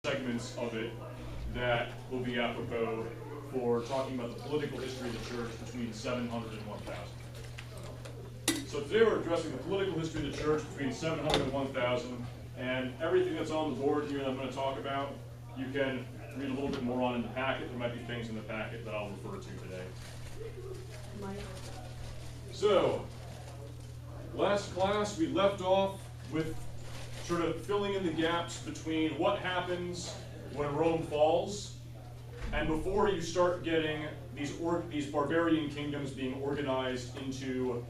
segments of it that will be apropos for talking about the political history of the church between 700 and 1000. So today we're addressing the political history of the church between 700 and 1000, and everything that's on the board here that I'm going to talk about, you can read a little bit more on in the packet. There might be things in the packet that I'll refer to today. So, last class we left off with sort of filling in the gaps between what happens when Rome falls and before you start getting these barbarian kingdoms being organized into,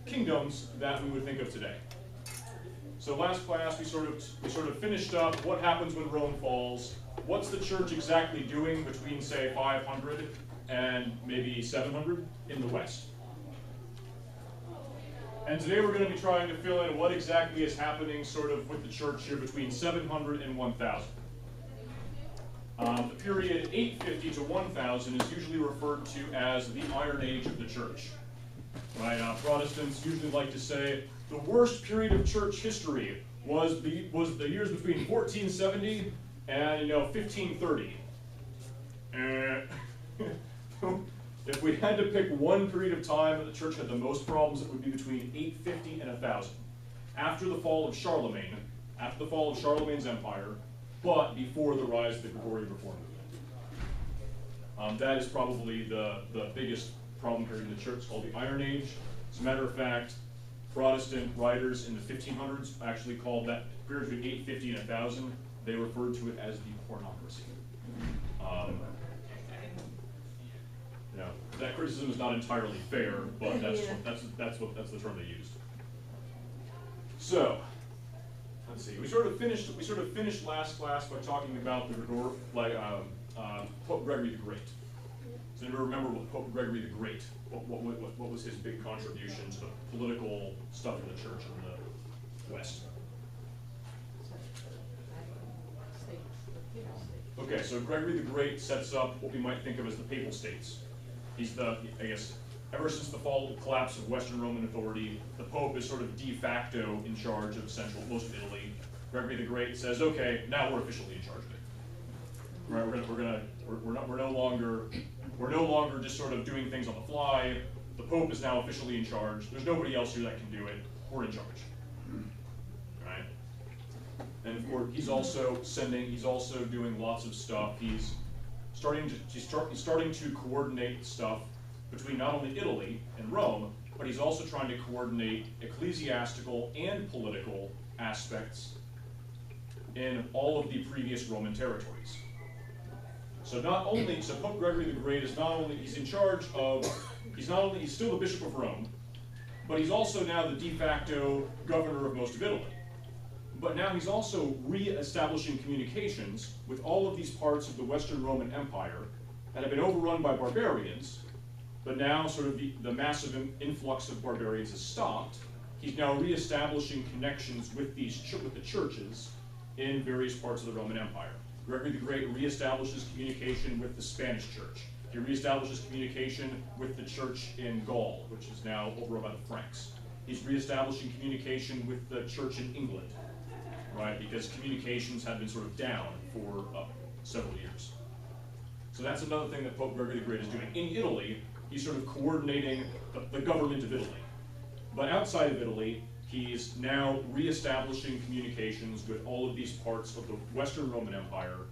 kingdoms that we would think of today. So last class we sort of finished up what happens when Rome falls. What's the church exactly doing between, say, 500 and maybe 700 in the West? And today we're going to be trying to fill in what exactly is happening sort of with the church here between 700 and 1000. The period 850 to 1000 is usually referred to as the Iron Age of the church. Right? Protestants usually like to say the worst period of church history was the years between 1470 and 1530. If we had to pick one period of time that the church had the most problems, it would be between 850 and 1000. After the fall of Charlemagne, after the fall of Charlemagne's empire, but before the rise of the Gregorian Reform movement. That is probably the biggest problem period in the church. It's called the Iron Age. As a matter of fact, Protestant writers in the 1500s actually called that period between 850 and 1000, they referred to it as the pornocracy. That criticism is not entirely fair, but that's the term they used. So, let's see. We sort of finished last class by talking about Pope Gregory the Great. Does anybody remember what Pope Gregory the Great? What was his big contribution to the political stuff in the church in the West? Okay, so Gregory the Great sets up what we might think of as the Papal States. He's ever since the collapse of Western Roman authority, the Pope is sort of de facto in charge of most of Italy. Gregory the Great says, okay, now we're officially in charge of it. Right? We're no longer just sort of doing things on the fly. The Pope is now officially in charge. There's nobody else here that can do it. We're in charge. Right? And of course, he's also doing lots of stuff. He's starting to coordinate stuff between not only Italy and Rome, but he's also trying to coordinate ecclesiastical and political aspects in all of the previous Roman territories. So Pope Gregory the Great is he's still the Bishop of Rome, but he's also now the de facto governor of most of Italy. But now he's also re-establishing communications with all of these parts of the Western Roman Empire that have been overrun by barbarians, but now sort of the massive influx of barbarians has stopped. He's now re-establishing connections with the churches in various parts of the Roman Empire. Gregory the Great re-establishes communication with the Spanish church. He re-establishes communication with the church in Gaul, which is now overrun by the Franks. He's re-establishing communication with the church in England. Right, because communications had been sort of down for several years. So that's another thing that Pope Gregory the Great is doing. In Italy, he's sort of coordinating the government of Italy. But outside of Italy, he's now re-establishing communications with all of these parts of the Western Roman Empire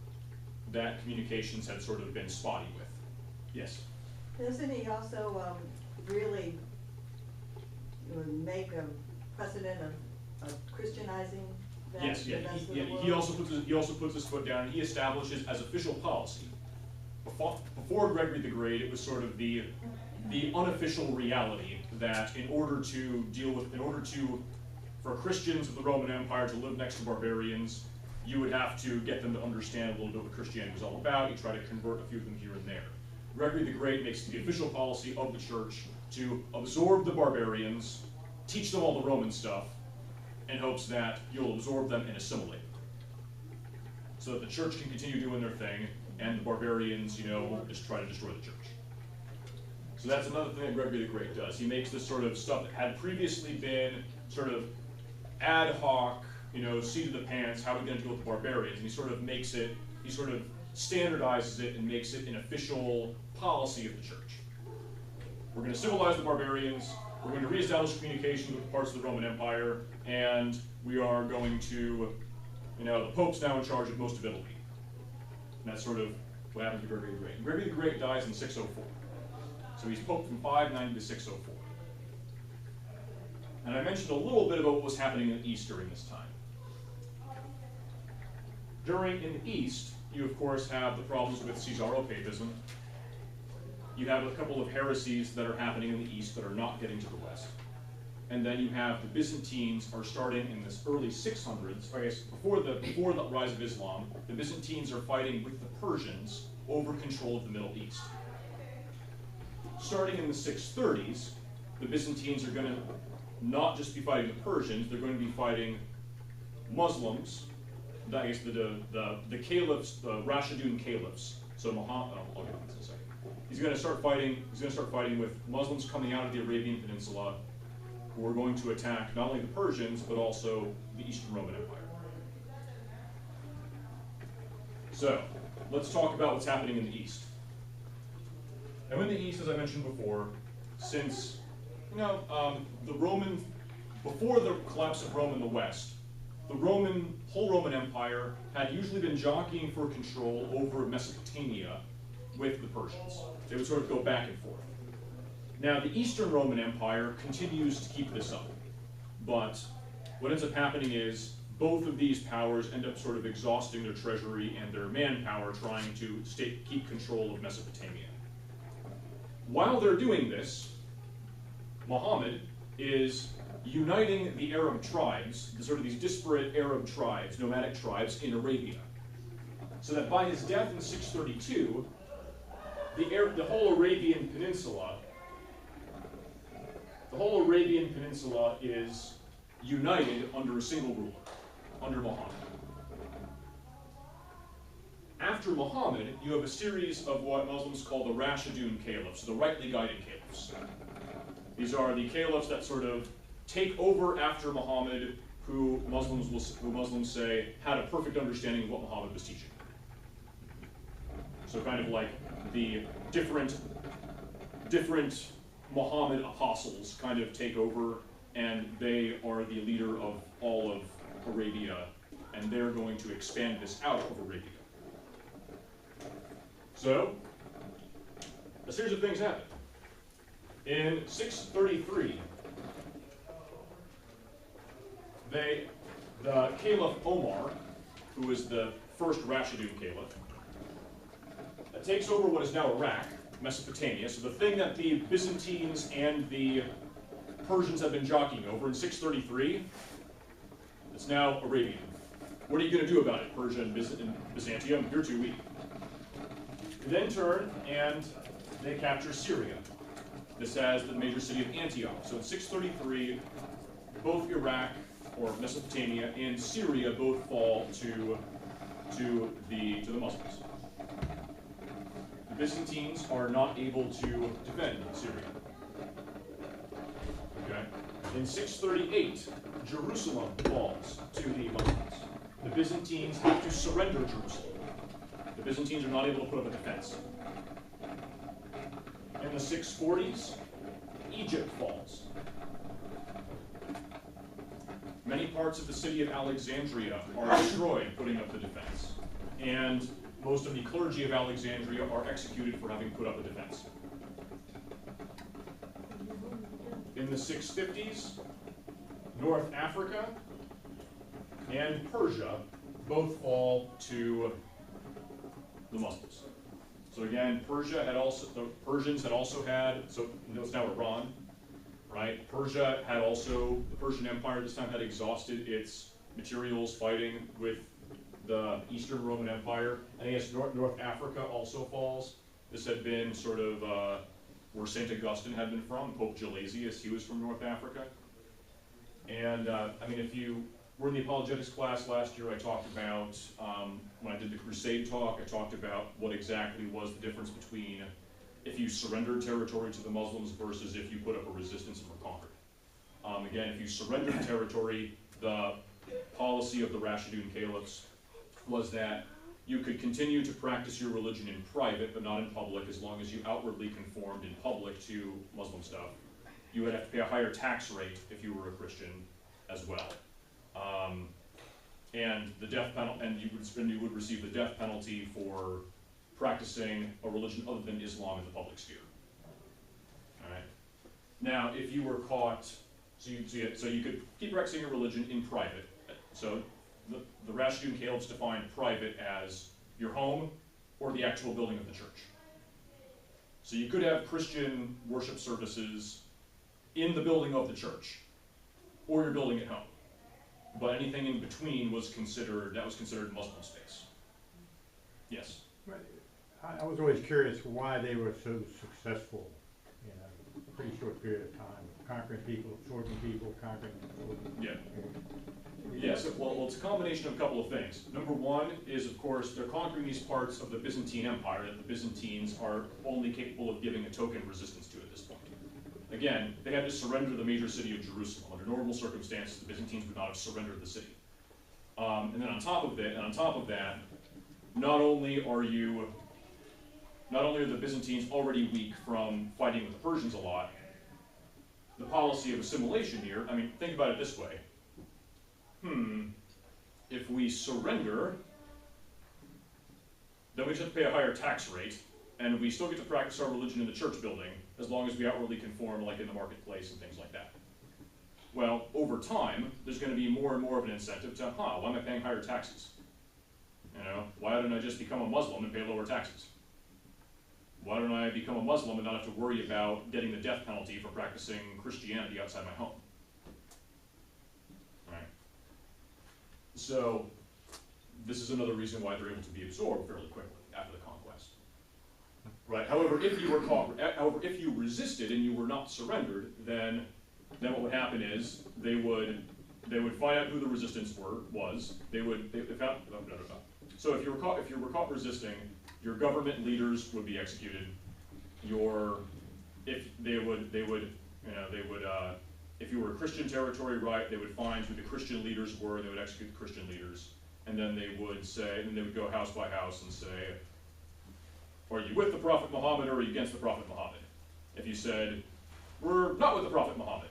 that communications had sort of been spotty with. Yes? Doesn't he also really make a precedent of Christianizing? Yes, yeah. He also puts his foot down, and he establishes as official policy. Before Gregory the Great, it was sort of the unofficial reality that for Christians of the Roman Empire to live next to barbarians, you would have to get them to understand a little bit what Christianity was all about. You try to convert a few of them here and there. Gregory the Great makes it the official policy of the church to absorb the barbarians, teach them all the Roman stuff, in hopes that you'll absorb them and assimilate them. So that the church can continue doing their thing, and the barbarians, will just try to destroy the church. So that's another thing that Gregory the Great does. He makes this sort of stuff that had previously been sort of ad hoc, seat of the pants, how are we going to deal with the barbarians? And he sort of makes it, he sort of standardizes it and makes it an official policy of the church. We're going to civilize the barbarians, we're going to reestablish communication with parts of the Roman Empire, and we are going to, the Pope's now in charge of most of Italy. And that's sort of what happened to Gregory the Great. And Gregory the Great dies in 604. So he's Pope from 590 to 604. And I mentioned a little bit about what was happening in the East during this time. In the East, you of course have the problems with Caesaropapism. You have a couple of heresies that are happening in the East that are not getting to the West. And then you have the Byzantines are starting in this early 600s, I guess before the rise of Islam, the Byzantines are fighting with the Persians over control of the Middle East. Starting in the 630s, the Byzantines are going to not just be fighting the Persians, they're going to be fighting Muslims, I guess the caliphs, the Rashidun caliphs. So Muhammad, I'll get into this in a second. He's going to start fighting with Muslims coming out of the Arabian Peninsula, who are going to attack not only the Persians, but also the Eastern Roman Empire. So, let's talk about what's happening in the East. Now in the East, as I mentioned before, since, before the collapse of Rome in the West, the whole Roman Empire had usually been jockeying for control over Mesopotamia with the Persians. They would sort of go back and forth. Now, the Eastern Roman Empire continues to keep this up, but what ends up happening is both of these powers end up sort of exhausting their treasury and their manpower trying to keep control of Mesopotamia. While they're doing this, Muhammad is uniting the Arab tribes, these disparate Arab tribes, nomadic tribes in Arabia, so that by his death in 632, the whole Arabian Peninsula is united under a single ruler, under Muhammad. After Muhammad, you have a series of what Muslims call the Rashidun caliphs, the rightly guided caliphs. These are the caliphs that sort of take over after Muhammad, who Muslims say had a perfect understanding of what Muhammad was teaching. So kind of like the different Muhammad apostles kind of take over, and they are the leader of all of Arabia, and they're going to expand this out of Arabia. So, a series of things happen. In 633, the Caliph Omar, who is the first Rashidun Caliph, takes over what is now Iraq, Mesopotamia. So the thing that the Byzantines and the Persians have been jockeying over in 633, it's now Arabian. What are you going to do about it, Persia and Byzantium? You're too weak. They then turn and they capture Syria. This has the major city of Antioch. So in 633, both Iraq, or Mesopotamia, and Syria both fall to the Muslims. The Byzantines are not able to defend Syria. Okay? In 638, Jerusalem falls to the Muslims. The Byzantines have to surrender Jerusalem. The Byzantines are not able to put up a defense. In the 640s, Egypt falls. Many parts of the city of Alexandria are destroyed putting up the defense. And most of the clergy of Alexandria are executed for having put up a defense. In the 650s, North Africa and Persia both fall to the Muslims. So again, the Persians had also had, so it's now Iran, right? Persia had also, the Persian Empire at this time had exhausted its materials fighting with the Eastern Roman Empire. And I guess North Africa also falls. This had been sort of where St. Augustine had been from, Pope Gelasius, he was from North Africa. And if you were in the apologetics class last year, I talked about, when I did the Crusade talk, I talked about what exactly was the difference between if you surrendered territory to the Muslims versus if you put up a resistance and were conquered. Again, if you surrendered territory, the policy of the Rashidun Caliphs was that you could continue to practice your religion in private, but not in public, as long as you outwardly conformed in public to Muslim stuff. You would have to pay a higher tax rate if you were a Christian as well. And the death penalty, and you would receive the death penalty for practicing a religion other than Islam in the public sphere. All right. Now, if you were caught, so you could keep practicing your religion in private. So the Rashidun Caliphs defined private as your home or the actual building of the church. So you could have Christian worship services in the building of the church, or your building at home. But anything in between was considered Muslim space. Yes? I was always curious why they were so successful in a pretty short period of time, conquering people, absorbing people, conquering people. Yeah. Yes, well, it's a combination of a couple of things. Number one is, of course, they're conquering these parts of the Byzantine Empire that the Byzantines are only capable of giving a token resistance to at this point. Again, they had to surrender the major city of Jerusalem. Under normal circumstances, the Byzantines would not have surrendered the city. And then on top of that, not only are the Byzantines already weak from fighting with the Persians a lot, the policy of assimilation here, I mean, think about it this way. If we surrender, then we just have to pay a higher tax rate, and we still get to practice our religion in the church building, as long as we outwardly conform, like in the marketplace and things like that. Well, over time, there's going to be more and more of an incentive to, why am I paying higher taxes? You know, why don't I just become a Muslim and pay lower taxes? Why don't I become a Muslim and not have to worry about getting the death penalty for practicing Christianity outside my home? All right. So, this is another reason why they're able to be absorbed fairly quickly after the conquest. Right. However, if you resisted and you were not surrendered, then what would happen is they would find out who the resistance was. So if you were caught resisting, your government leaders would be executed. If you were a Christian territory, right, they would find who the Christian leaders were, and they would execute the Christian leaders. And then they would go house by house and say, are you with the Prophet Muhammad or are you against the Prophet Muhammad? If you said, we're not with the Prophet Muhammad,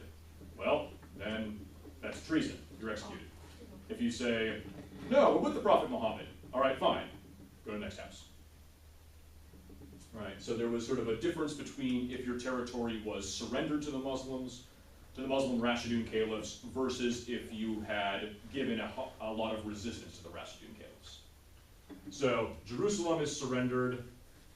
well, then that's treason. You're executed. If you say, no, we're with the Prophet Muhammad, all right, fine. Go to the next house. Right, so there was sort of a difference between if your territory was surrendered to the Muslim Rashidun Caliphs versus if you had given a lot of resistance to the Rashidun Caliphs. So Jerusalem is surrendered,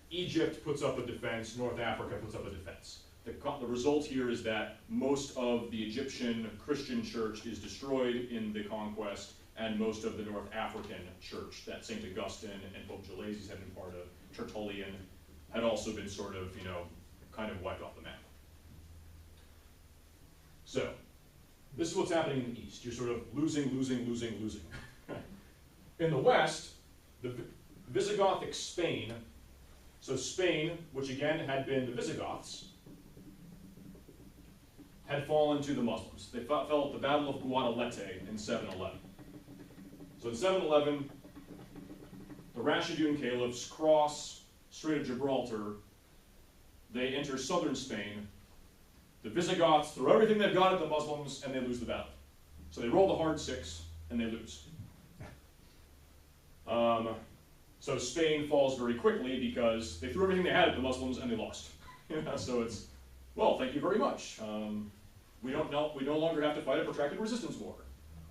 Egypt puts up a defense, North Africa puts up a defense. The result here is that most of the Egyptian Christian church is destroyed in the conquest, and most of the North African church that St. Augustine and Pope Gelasius had been part of, Tertullian, had also been sort of, kind of wiped off the map. So, this is what's happening in the East. You're sort of losing. In the West, the Visigothic Spain, so Spain, which again had been the Visigoths, had fallen to the Muslims. They fell at the Battle of Guadalete in 711. So in 711, the Rashidun Caliphs cross Strait of Gibraltar, they enter southern Spain, the Visigoths throw everything they've got at the Muslims, and they lose the battle. So they roll the hard 6, and they lose. So Spain falls very quickly because they threw everything they had at the Muslims, and they lost. So it's, well, thank you very much. We no longer have to fight a protracted resistance war.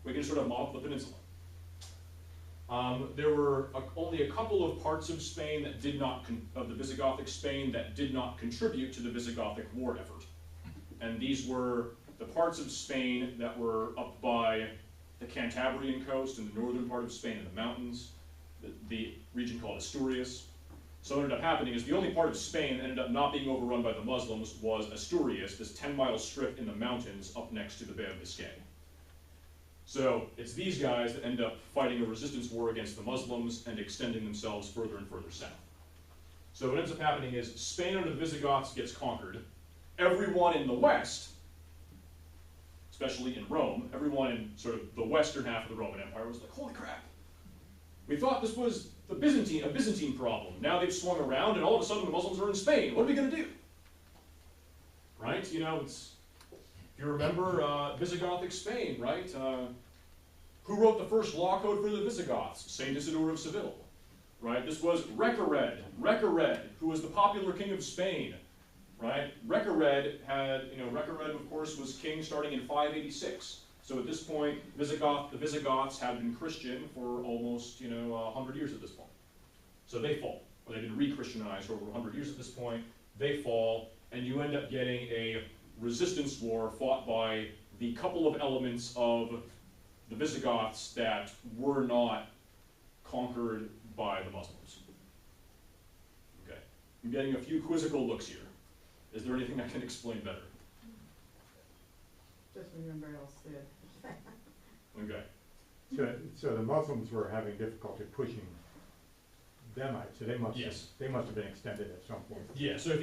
We can sort of mop the peninsula. There were only a couple of parts of Spain that of the Visigothic Spain that did not contribute to the Visigothic war effort. And these were the parts of Spain that were up by the Cantabrian coast in the northern part of Spain in the mountains, the region called Asturias. So what ended up happening is the only part of Spain that ended up not being overrun by the Muslims was Asturias, this 10-mile strip in the mountains up next to the Bay of Biscay. So it's these guys that end up fighting a resistance war against the Muslims and extending themselves further and further south. So what ends up happening is Spain under the Visigoths gets conquered. Everyone in the West, especially in Rome, everyone in sort of the western half of the Roman Empire was like, holy crap, we thought this was a Byzantine problem. Now they've swung around and all of a sudden the Muslims are in Spain. What are we going to do? Right? You know, if you remember Visigothic Spain, right? Who wrote the first law code for the Visigoths? Saint Isidore of Seville. Right? This was Recared, who was the popular king of Spain. Right? Recared had, Recared of course was king starting in 586. So at this point, the Visigoths had been Christian for almost, 100 years at this point. So they fall, or they've been re-Christianized over 100 years at this point. They fall, and you end up getting a resistance war fought by the couple of elements of the Visigoths that were not conquered by the Muslims. Okay, I'm getting a few quizzical looks here. Is there anything I can explain better? Just remember El Cid. Okay. So the Muslims were having difficulty pushing Themites, so Yes. they must have been extended at some point. Yeah. So if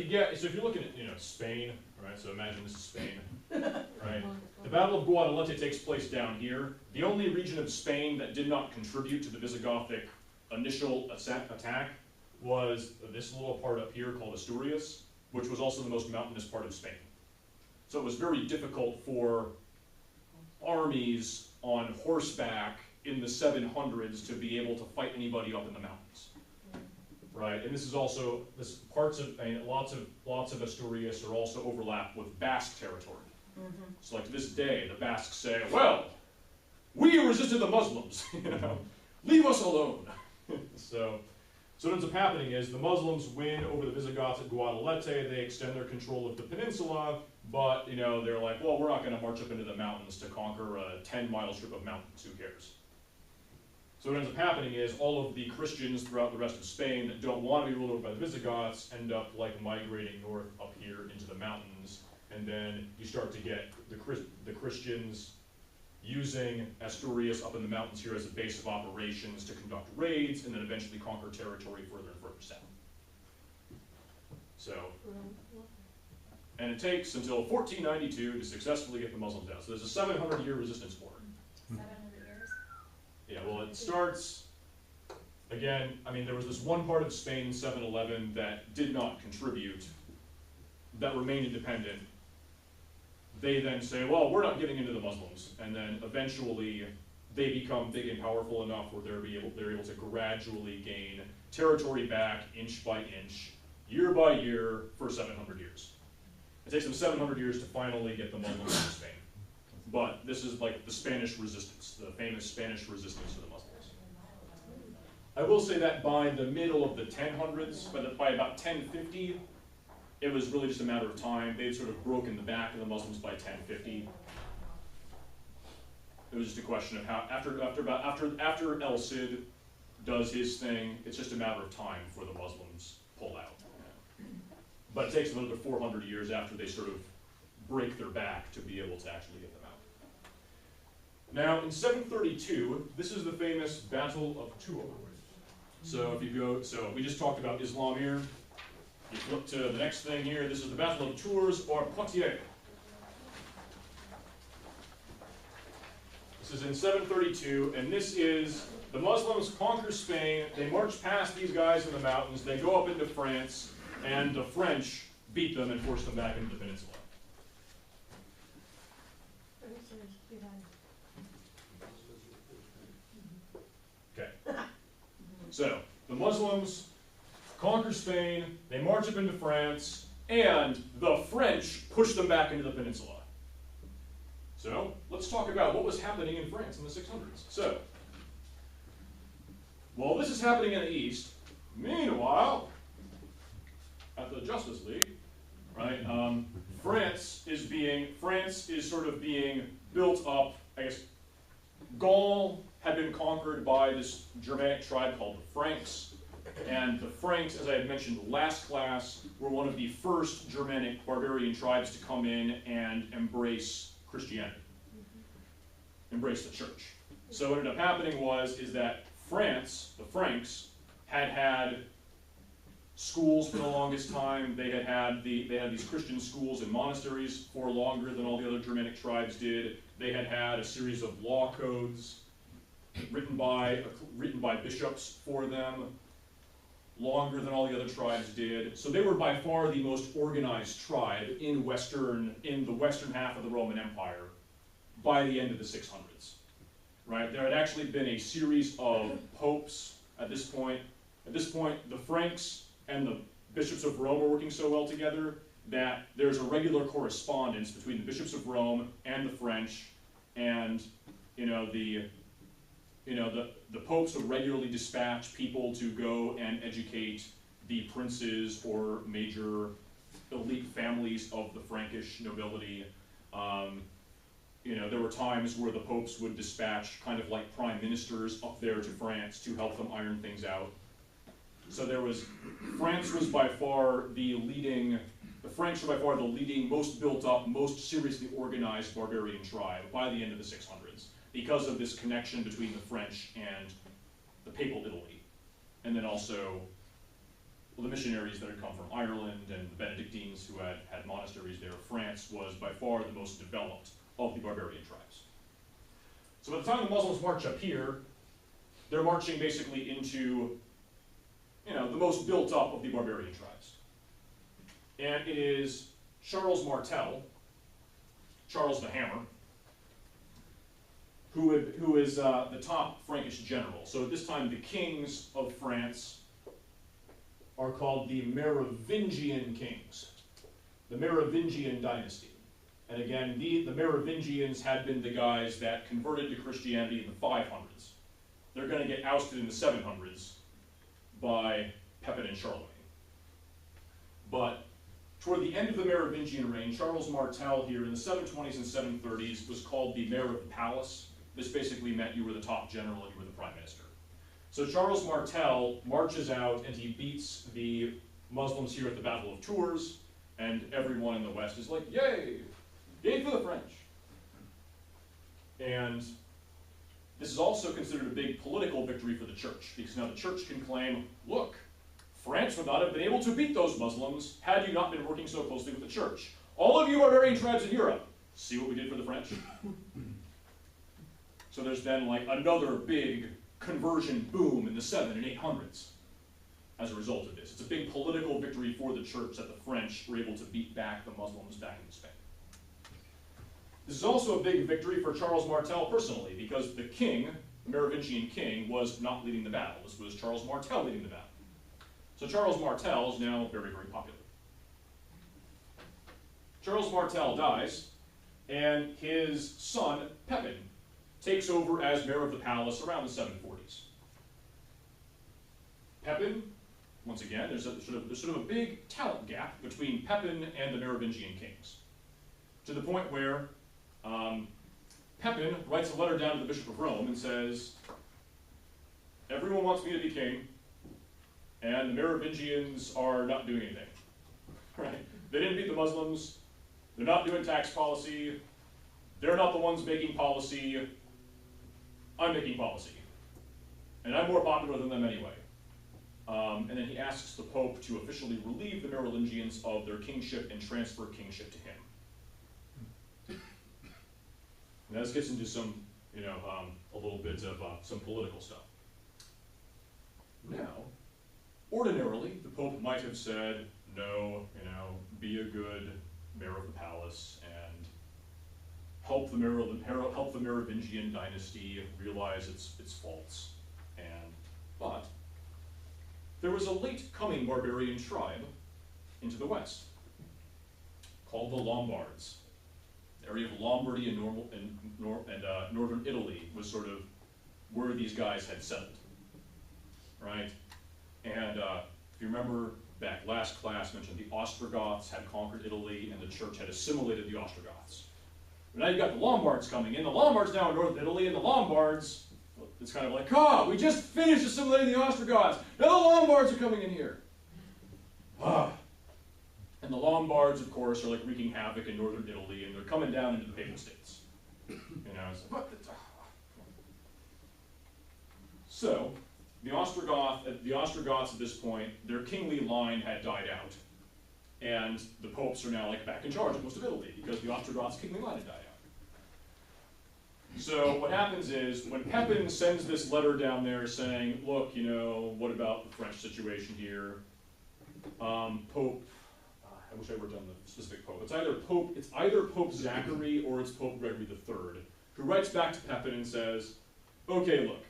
you're looking at Spain, right? So imagine this is Spain, right? The Battle of Guadalete takes place down here. The only region of Spain that did not contribute to the Visigothic initial attack was this little part up here called Asturias, which was also the most mountainous part of Spain. So it was very difficult for armies on horseback in the 700s to be able to fight anybody up in the mountains, right? And this is also lots of Asturias are also overlapped with Basque territory. Mm-hmm. So like to this day, the Basques say, "Well, we resisted the Muslims, leave us alone." So what ends up happening is the Muslims win over the Visigoths at Guadalete. They extend their control of the peninsula, but they're like, well, we're not going to march up into the mountains to conquer a 10-mile strip of mountains. Who cares? So what ends up happening is all of the Christians throughout the rest of Spain that don't want to be ruled over by the Visigoths end up migrating north up here into the mountains, and then you start to get the Christians using Asturias up in the mountains here as a base of operations to conduct raids and then eventually conquer territory further and further south. So, and it takes until 1492 to successfully get the Muslims out. So there's a 700-year resistance war. 700 years? Yeah, well, it starts, again, there was this one part of Spain in 711 that did not contribute, that remained independent. They then say, well, we're not getting into the Muslims, and then eventually they become big and powerful enough where they're able to gradually gain territory back inch by inch, year by year, for 700 years. It takes them 700 years to finally get the Muslims into Spain. But this is like the Spanish resistance, the famous Spanish resistance to the Muslims. I will say that by the middle of the 1000s, by about 1050, it was really just a matter of time. They'd sort of broken the back of the Muslims by 1050. It was just a question of how, after El Cid does his thing, it's just a matter of time before the Muslims pull out. But it takes another 400 years after they sort of break their back to be able to actually get them out. Now, in 732, this is the famous Battle of Tours. So we just talked about Islam here. You flip to the next thing here. This is the Battle of Tours or Poitiers. This is in 732, and this is the Muslims conquer Spain. They march past these guys in the mountains. They go up into France, and the French beat them and force them back into the peninsula. Okay. So the Muslims conquer Spain, they march up into France, and the French push them back into the peninsula. So, let's talk about what was happening in France in the 600s. So, while this is happening in the East, meanwhile, at the Justice League, right, France is sort of being built up. I guess Gaul had been conquered by this Germanic tribe called the Franks. And the Franks, as I had mentioned last class, were one of the first Germanic barbarian tribes to come in and embrace Christianity, embrace the church. So what ended up happening is that France, the Franks, had schools for the longest time. They had these Christian schools and monasteries for longer than all the other Germanic tribes did. They had a series of law codes written by bishops for them, longer than all the other tribes did. So they were by far the most organized tribe in the western half of the Roman Empire by the end of the 600s. Right? There had actually been a series of popes at this point. At this point, the Franks and the bishops of Rome were working so well together that there's a regular correspondence between the bishops of Rome and the French, and the popes would regularly dispatch people to go and educate the princes or major elite families of the Frankish nobility. There were times where the popes would dispatch kind of like prime ministers up there to France to help them iron things out. So France was by far the leading, most built up, most seriously organized barbarian tribe by the end of the 600s because of this connection between the French and the Papal Italy. And then also the missionaries that had come from Ireland and the Benedictines who had monasteries there. France was by far the most developed of the barbarian tribes. So by the time the Muslims march up here, they're marching basically into, the most built up of the barbarian tribes. And it is Charles Martel, Charles the Hammer, who is the top Frankish general. So at this time, the kings of France are called the Merovingian kings, the Merovingian dynasty. And again, the Merovingians had been the guys that converted to Christianity in the 500s. They're going to get ousted in the 700s by Pepin and Charlemagne. But toward the end of the Merovingian reign, Charles Martel here in the 720s and 730s was called the Mayor of the Palace. This basically meant you were the top general and you were the prime minister. So Charles Martel marches out and he beats the Muslims here at the Battle of Tours, and everyone in the West is like, yay! Yay for the French! And this is also considered a big political victory for the church, because now the church can claim, look, France would not have been able to beat those Muslims had you not been working so closely with the church. All of you barbarian tribes in Europe, see what we did for the French? So there's then like another big conversion boom in the 700s and 800s as a result of this. It's a big political victory for the church that the French were able to beat back the Muslims back in Spain. This is also a big victory for Charles Martel personally, because the king, the Merovingian king, was not leading the battle. This was Charles Martel leading the battle. So Charles Martel is now very, very popular. Charles Martel dies, and his son, Pepin, takes over as mayor of the palace around the 740s. Pepin, once again, there's sort of a big talent gap between Pepin and the Merovingian kings, to the point where Pepin writes a letter down to the Bishop of Rome and says, everyone wants me to be king, and the Merovingians are not doing anything. Right? They didn't beat the Muslims, they're not doing tax policy, they're not the ones making policy, I'm making policy. And I'm more popular than them anyway. And then he asks the Pope to officially relieve the Merovingians of their kingship and transfer kingship to him. And this gets into some, a little bit of some political stuff. Now, ordinarily, the Pope might have said, no, be a good mayor of the palace and help the Merovingian dynasty realize its faults. But there was a late-coming barbarian tribe into the West called the Lombards. The area of Lombardy and northern Italy was sort of where these guys had settled, right? And if you remember back, last class mentioned the Ostrogoths had conquered Italy and the church had assimilated the Ostrogoths. But now you've got the Lombards coming in. The Lombards now in northern Italy, and the Lombards, it's kind of like, we just finished assimilating the Ostrogoths. Now the Lombards are coming in here. And the Lombards, of course, are like wreaking havoc in northern Italy, and they're coming down into the Papal States. It's like, what the... So, the Ostrogoths at this point, their kingly line had died out. And the popes are now like back in charge of most of Italy because the Ostrogoths' kingly line had died out. So what happens is when Pepin sends this letter down there saying, look, you know, what about the French situation here? Pope, I wish I wrote down the specific pope. It's either Pope Zachary or it's Pope Gregory III, who writes back to Pepin and says, okay, look,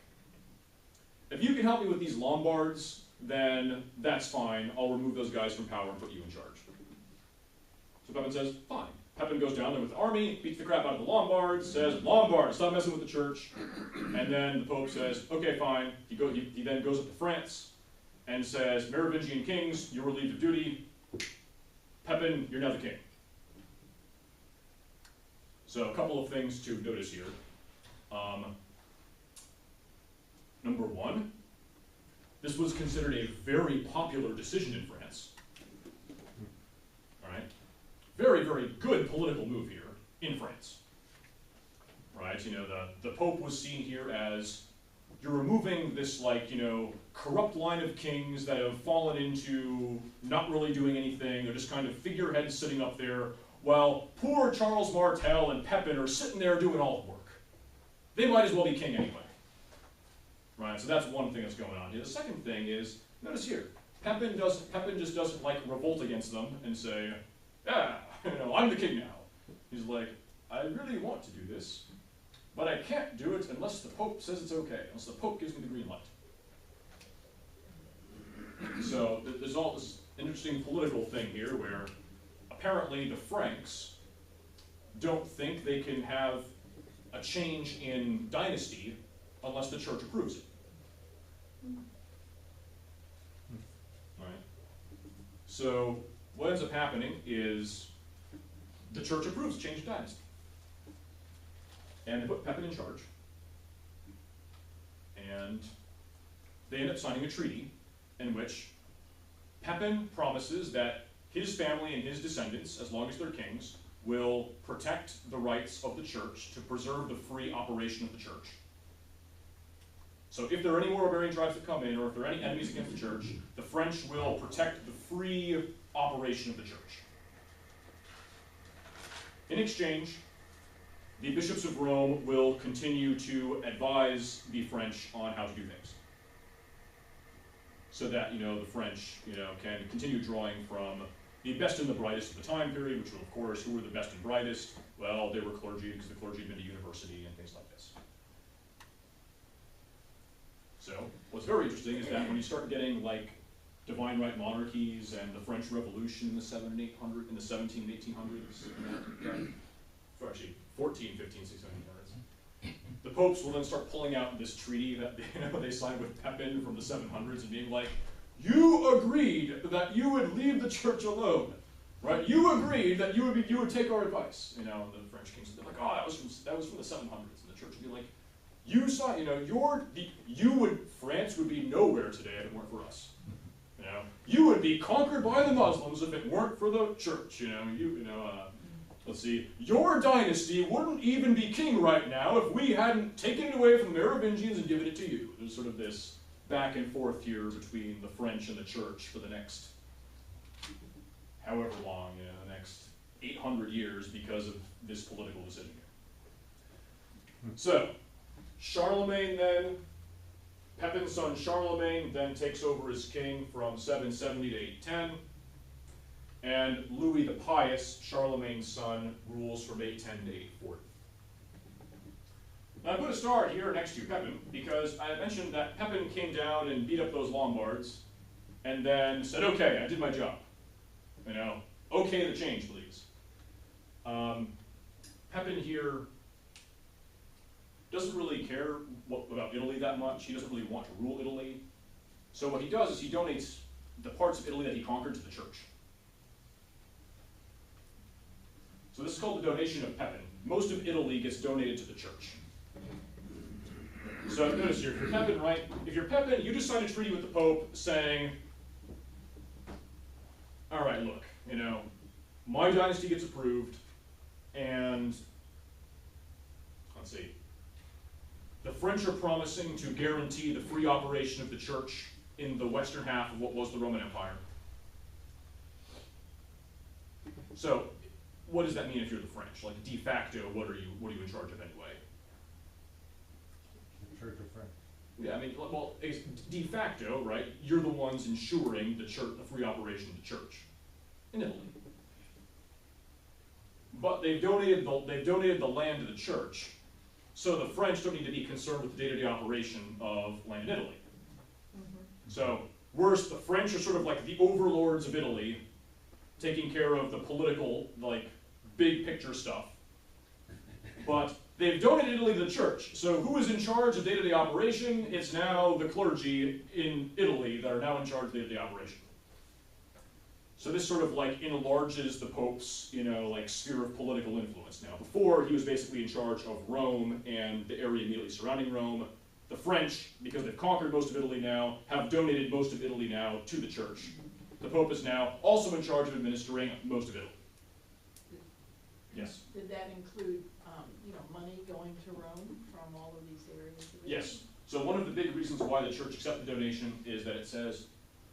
if you can help me with these Lombards, then that's fine. I'll remove those guys from power and put you in charge. So Pepin says, fine. Pepin goes down there with the army, beats the crap out of the Lombards, says, Lombards, stop messing with the church. And then the Pope says, okay, fine. He then goes up to France and says, Merovingian kings, you're relieved of duty. Pepin, you're now the king. So a couple of things to notice here. Number one, this was considered a very popular decision in France. All right? Very, very good political move here in France. Right? You know, the Pope was seen here as, you're removing this, like, you know, corrupt line of kings that have fallen into not really doing anything. They're just kind of figureheads sitting up there, while poor Charles Martel and Pepin are sitting there doing all the work. They might as well be king anyway. Right, so that's one thing that's going on here. The second thing is, notice here, Pepin just doesn't like revolt against them and say, yeah, you know, I'm the king now. He's like, I really want to do this, but I can't do it unless the Pope says it's okay, unless the Pope gives me the green light. So there's all this interesting political thing here where apparently the Franks don't think they can have a change in dynasty unless the church approves it. Right? So what ends up happening is the church approves a change of dynasty. And they put Pepin in charge. And they end up signing a treaty in which Pepin promises that his family and his descendants, as long as they're kings, will protect the rights of the church to preserve the free operation of the church. So if there are any more barbarian tribes that come in, or if there are any enemies against the church, the French will protect the free operation of the church. In exchange, the bishops of Rome will continue to advise the French on how to do things. So that, you know, the French, you know, can continue drawing from the best and the brightest of the time period, which will, of course, who were the best and brightest? Well, they were clergy, because the clergy had been to university and things like this. So, what's very interesting is that when you start getting, like, divine right monarchies and the French Revolution in the 17 and 1800s, actually 14, 15, 1600s, the popes will then start pulling out this treaty that they signed with Pepin from the 700s and being like, you agreed that you would leave the church alone, right? You agreed that you would take our advice. You know, the French kings would be like, oh, that was from the 700s, and the church would be like, you saw, you know, France would be nowhere today if it weren't for us. You know, you would be conquered by the Muslims if it weren't for the church. Let's see, your dynasty wouldn't even be king right now if we hadn't taken it away from the Merovingians and given it to you. There's sort of this back and forth here between the French and the church for the next however long, you know, the next 800 years because of this political decision here. So, Charlemagne then, Pepin's son Charlemagne then takes over as king from 770 to 810, and Louis the Pious, Charlemagne's son, rules from 810 to 840. Now I'm going to start here next to Pepin, because I mentioned that Pepin came down and beat up those Lombards, and then said, okay, I did my job. You know, okay the change, please. Pepin here doesn't really care about Italy that much. He doesn't really want to rule Italy. So what he does is he donates the parts of Italy that he conquered to the church. So this is called the donation of Pepin. Most of Italy gets donated to the church. So notice here, if you're Pepin, right? If you're Pepin, you just signed a treaty with the Pope saying, all right, look, you know, my dynasty gets approved, and let's see, the French are promising to guarantee the free operation of the church in the western half of what was the Roman Empire. So, what does that mean if you're the French? Like, de facto, what are you in charge of anyway? The Church of France. Yeah, I mean, well, de facto, right? You're the ones ensuring the church, the free operation of the church in Italy. But they've donated the land to the church, so the French don't need to be concerned with the day-to-day operation of land in Italy. So, worse, the French are sort of like the overlords of Italy, taking care of the political, like, big picture stuff. But they've donated Italy to the church. So who is in charge of day-to-day operation? It's now the clergy in Italy that are now in charge of day-to-day operation. So this sort of like enlarges the Pope's, like sphere of political influence now. Before, he was basically in charge of Rome and the area immediately surrounding Rome. The French, because they've conquered most of Italy now, have donated most of Italy now to the church. The Pope is now also in charge of administering most of Italy. Yes? Did that include, money going to Rome from all of these areas of Italy? Yes. So one of the big reasons why the church accepted the donation is that it says,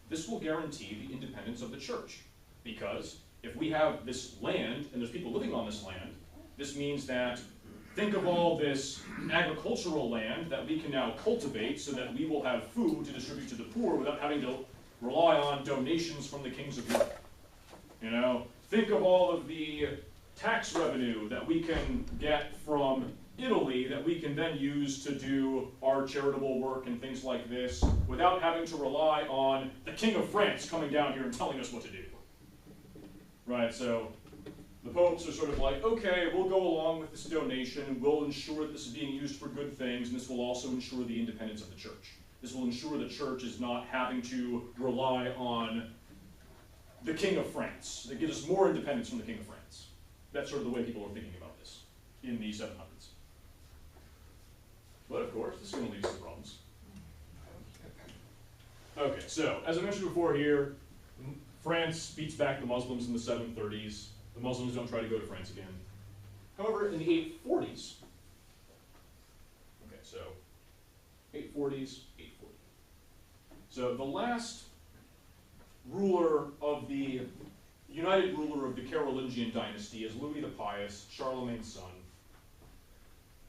this will guarantee the independence of the church. Because if we have this land, and there's people living on this land, this means that, think of all this agricultural land that we can now cultivate so that we will have food to distribute to the poor without having to rely on donations from the kings of Europe. Think of all of the tax revenue that we can get from Italy that we can then use to do our charitable work and things like this without having to rely on the King of France coming down here and telling us what to do. Right, so the popes are sort of like, okay, we'll go along with this donation, we'll ensure that this is being used for good things, and this will also ensure the independence of the church. This will ensure the church is not having to rely on the King of France. It gives us more independence from the King of France. That's sort of the way people are thinking about this in the 700s. But of course, this is going to lead to some problems. Okay, so as I mentioned before here, France beats back the Muslims in the 730s. The Muslims don't try to go to France again. However, in the 840s, okay, so 840s, 840. So the last ruler of the united ruler of the Carolingian dynasty is Louis the Pious, Charlemagne's son.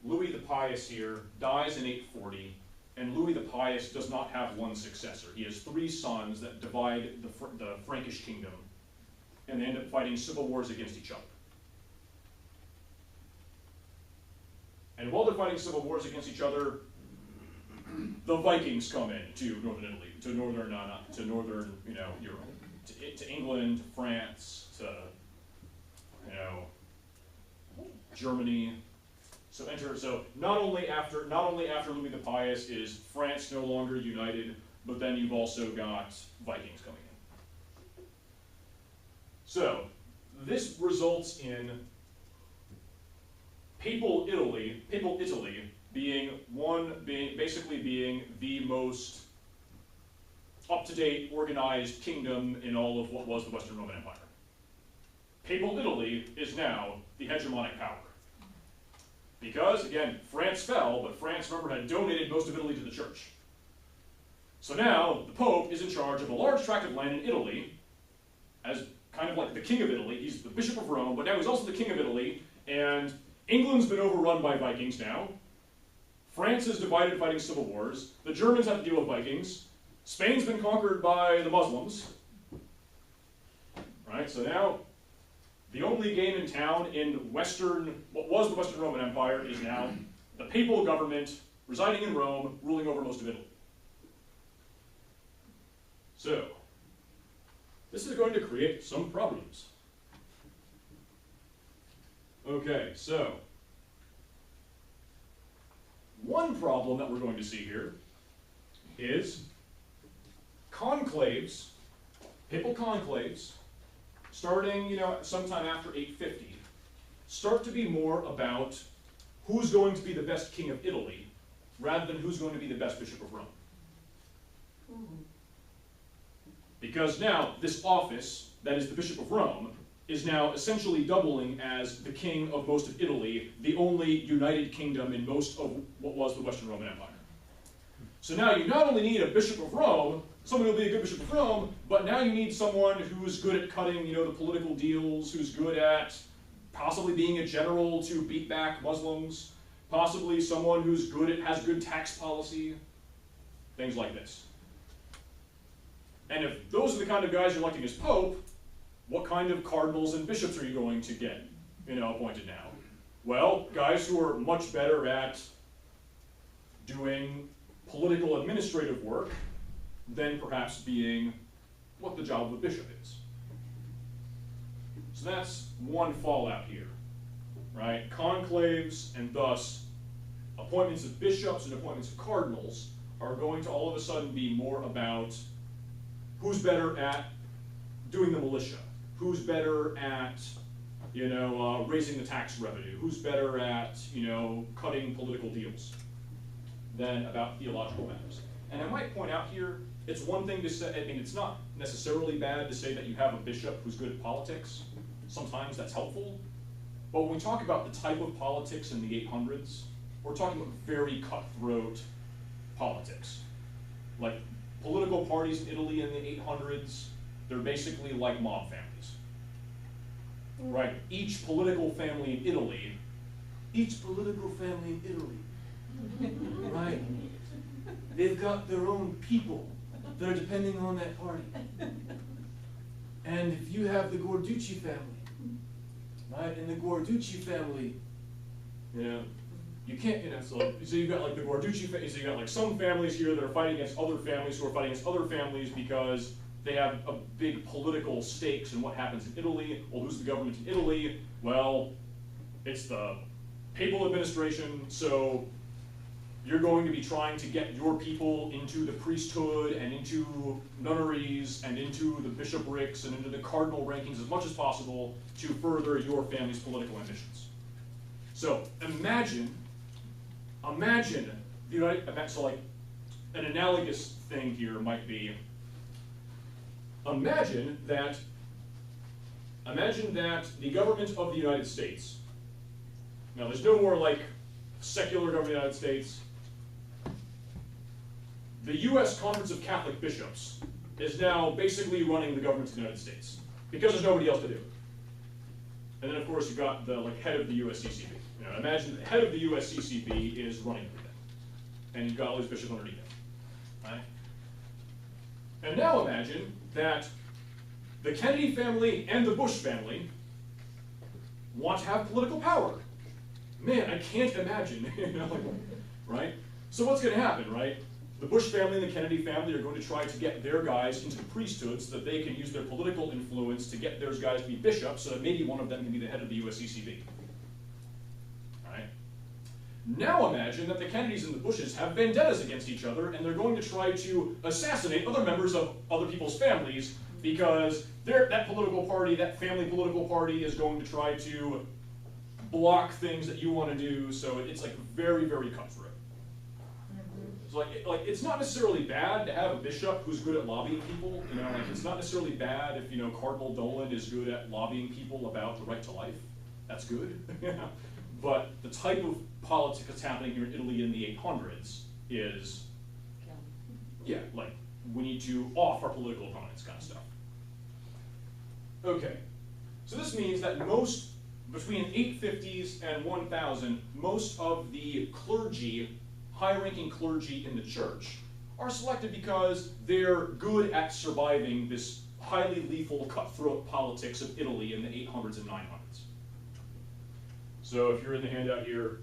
Louis the Pious here dies in 840, and Louis the Pious does not have one successor. He has 3 sons that divide the Frankish kingdom, and they end up fighting civil wars against each other. And while they're fighting civil wars against each other, the Vikings come in to northern Italy, to northern Europe, to England, to France, to Germany. So not only after Louis the Pious is France no longer united, but then you've also got Vikings coming in. So this results in Papal Italy being the most up-to-date, organized kingdom in all of what was the Western Roman Empire. Papal Italy is now the hegemonic power. Because, again, France fell, but France, remember, had donated most of Italy to the church. So now, the Pope is in charge of a large tract of land in Italy, as kind of like the king of Italy. He's the Bishop of Rome, but now he's also the king of Italy, and England's been overrun by Vikings now. France is divided, fighting civil wars. The Germans have to deal with Vikings. Spain's been conquered by the Muslims. Right, so now, the only game in town in what was the Western Roman Empire is now the papal government residing in Rome, ruling over most of Italy. So, this is going to create some problems. Okay, so, one problem that we're going to see here is conclaves, papal conclaves, starting, sometime after 850, start to be more about who's going to be the best king of Italy, rather than who's going to be the best bishop of Rome. Because now, this office, that is the Bishop of Rome, is now essentially doubling as the king of most of Italy, the only united kingdom in most of what was the Western Roman Empire. So now you not only need a bishop of Rome, someone who will be a good bishop of Rome, but now you need someone who's good at cutting, the political deals, who's good at possibly being a general to beat back Muslims, possibly someone who's has good tax policy, things like this. And if those are the kind of guys you're electing as pope, what kind of cardinals and bishops are you going to get, appointed now? Well, guys who are much better at doing political administrative work than perhaps being what the job of a bishop is. So that's one fallout here, right? Conclaves and thus appointments of bishops and appointments of cardinals are going to all of a sudden be more about who's better at doing the militia, who's better at raising the tax revenue, who's better at cutting political deals, than about theological matters. And I might point out here, it's one thing to say, it's not necessarily bad to say that you have a bishop who's good at politics. Sometimes that's helpful. But when we talk about the type of politics in the 800s, we're talking about very cutthroat politics. Like political parties in Italy in the 800s, they're basically like mob families. Right? Each political family in Italy, right? They've got their own people that are depending on that party. And if you have the Guarducci family, right? And the Guarducci family, you can't, so you've got like the Guarducci family, so you've got like some families here that are fighting against other families who are fighting against other families because they have a big political stakes in what happens in Italy. Well, who's the government in Italy? Well, it's the papal administration, so you're going to be trying to get your people into the priesthood and into nunneries and into the bishoprics and into the cardinal rankings as much as possible to further your family's political ambitions. So imagine so like an analogous thing here might be, imagine that the government of the United States, now there's no more like secular government of the United States, the U.S. Conference of Catholic Bishops is now basically running the government of the United States because there's nobody else to do it. And then of course you've got the head of the USCCB. Imagine the head of the USCCB is running everything, and you've got all these bishops underneath him, right? And now imagine that the Kennedy family and the Bush family want to have political power. Man, I can't imagine, right? So what's going to happen, right? The Bush family and the Kennedy family are going to try to get their guys into the priesthood so that they can use their political influence to get those guys to be bishops so that maybe one of them can be the head of the USCCB. Right? Now imagine that the Kennedys and the Bushes have vendettas against each other and they're going to try to assassinate other members of other people's families because that political party, that family political party is going to try to block things that you want to do, so it's like very, very cutthroat. So like it's not necessarily bad to have a bishop who's good at lobbying people. It's not necessarily bad if Cardinal Dolan is good at lobbying people about the right to life. That's good. But the type of politics that's happening here in Italy in the 800s is, like we need to off our political opponents kind of stuff. Okay, so this means that between 850s and 1000, most of the clergy, high-ranking clergy in the church, are selected because they're good at surviving this highly lethal, cutthroat politics of Italy in the 800s and 900s. So if you're in the handout here,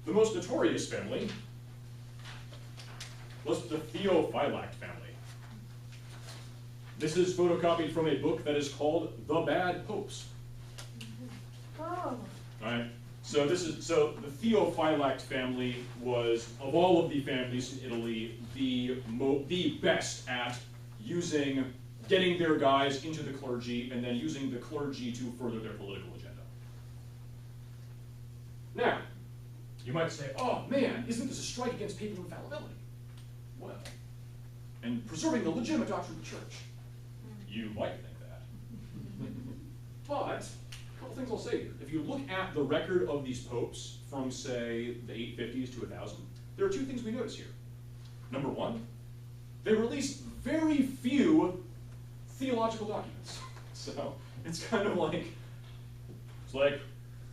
the most notorious family was the Theophylact family. This is photocopied from a book that is called The Bad Popes. Oh. All right. So the Theophylact family was, of all of the families in Italy, the best at getting their guys into the clergy and then using the clergy to further their political agenda. Now, you might say, oh man, isn't this a strike against papal infallibility? Well, and preserving the legitimate doctrine of the church. You might think that. But, a couple things I'll say here. If you look at the record of these popes from, say, the 850s to 1000, there are two things we notice here. Number one, they released very few theological documents. So, it's kind of like, it's like,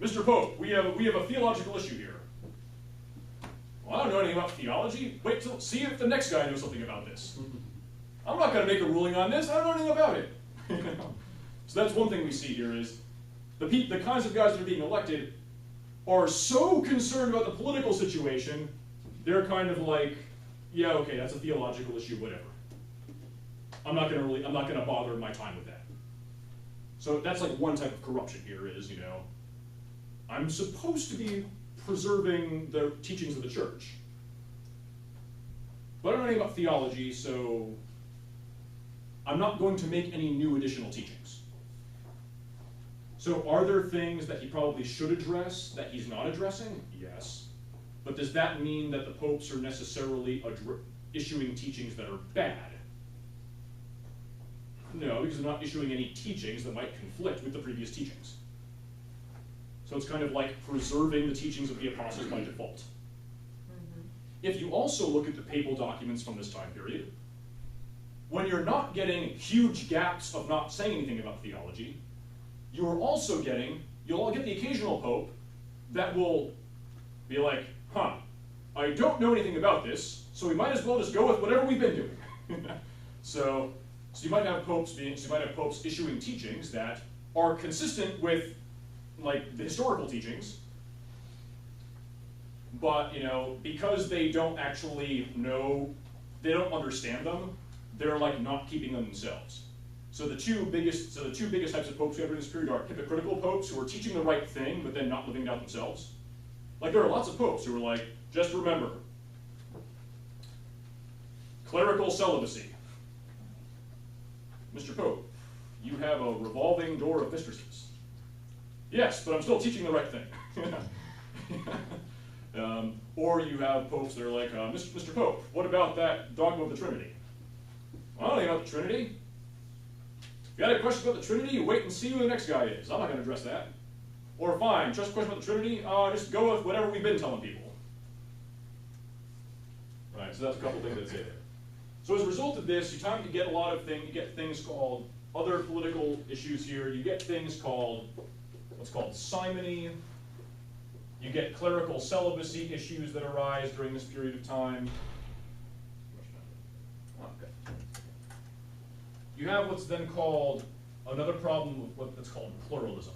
Mr. Pope, we have a theological issue here. Well, I don't know anything about theology. Wait till see if the next guy knows something about this. I'm not going to make a ruling on this. I don't know anything about it. So that's one thing we see here is the kinds of guys that are being elected are so concerned about the political situation, they're kind of like, yeah, okay, that's a theological issue, whatever. I'm not going to bother my time with that. So that's like one type of corruption here is, you know, I'm supposed to be preserving the teachings of the church. But I don't know anything about theology, so I'm not going to make any new additional teachings. So are there things that he probably should address that he's not addressing? Yes. But does that mean that the popes are necessarily issuing teachings that are bad? No, because they're not issuing any teachings that might conflict with the previous teachings. So it's kind of like preserving the teachings of the apostles by default. Mm-hmm. If you also look at the papal documents from this time period, when you're not getting huge gaps of not saying anything about theology, you'll all get the occasional pope that will be like, huh, I don't know anything about this, so we might as well just go with whatever we've been doing. So you might have popes issuing teachings that are consistent with like the historical teachings, but you know, because they don't actually know, they don't understand them, they're like not keeping them themselves. So the two biggest types of popes we have in this period are hypocritical popes who are teaching the right thing but then not living it out themselves. Like there are lots of popes who are like, just remember, clerical celibacy. Mr. Pope, you have a revolving door of mistresses. Yes, but I'm still teaching the right thing. Or you have popes that are like, Mr. Pope, what about that dogma of the Trinity? Well, I don't know about the Trinity. If you got a question about the Trinity, you wait and see who the next guy is. I'm not going to address that. Or fine, just a question about the Trinity, just go with whatever we've been telling people. Right, so that's a couple things I'd say there. So as a result of this, you get a lot of things, you get things called other political issues here, you get things called, what's called simony, you get clerical celibacy issues that arise during this period of time. Okay. You have what's then called another problem with what's called pluralism.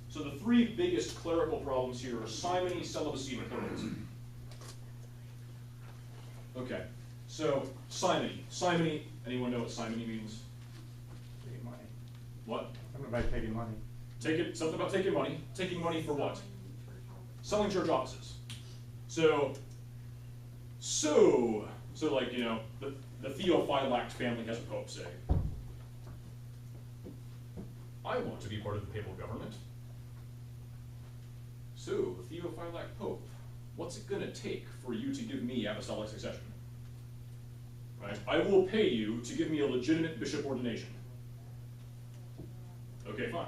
So the three biggest clerical problems here are simony, celibacy, and pluralism. Okay, so simony. Simony, anyone know what simony means? Taking money. What? Something about taking money. Something about taking money. Taking money for what? Selling church offices. So like, you know, the Theophylact family has a pope say, I want to be part of the papal government. So, Theophylact Pope, what's it going to take for you to give me apostolic succession? Right? I will pay you to give me a legitimate bishop ordination. Okay, fine.